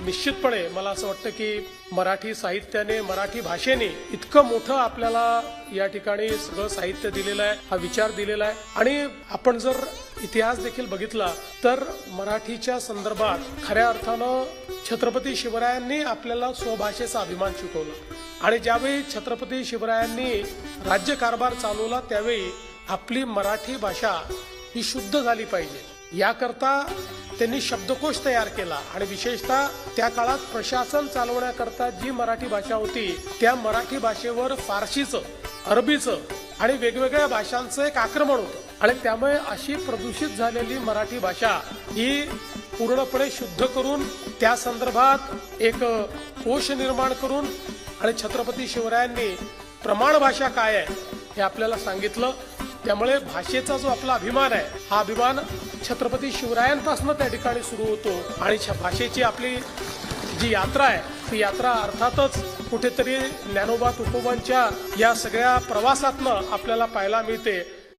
निश्चितपणे मला असं वाटतं की मराठी साहित्याने, मराठी भाषेने इतकं मोठं आपल्याला या ठिकाणी सगळं साहित्य दिलेलं आहे, हा विचार दिलेला आहे. आणि आपण जर इतिहास देखील बघितला तर मराठीच्या संदर्भात खऱ्या अर्थानं छत्रपती शिवरायांनी आपल्याला स्वभाषेचा अभिमान शिकवला. आणि ज्यावेळी छत्रपती शिवरायांनी राज्यकारभार चालवला त्यावेळी आपली मराठी भाषा ही शुद्ध झाली पाहिजे याकरता त्यांनी शब्दकोश तयार केला. आणि विशेषतः त्या काळात प्रशासन चालवण्याकरता जी मराठी भाषा होती त्या मराठी भाषेवर फारसीचं, अरबीचं आणि वेगवेगळ्या भाषांचं एक आक्रमण होतं. आणि त्यामुळे अशी प्रदूषित झालेली मराठी भाषा ही पूर्णपणे शुद्ध करून त्या संदर्भात एक कोश निर्माण करून आणि छत्रपती शिवरायांनी प्रमाण भाषा काय आहे हे आपल्याला सांगितलं. त्यामुळे भाषेचा जो आपला अभिमान आहे हा अभिमान छत्रपती शिवरायांपासून त्या ठिकाणी सुरू होतो. आणि भाषेची आपली जी यात्रा आहे ती यात्रा अर्थातच कुठेतरी ज्ञानोबा तुकोबांच्या या सगळ्या प्रवासातनं आपल्याला पाहायला मिळते.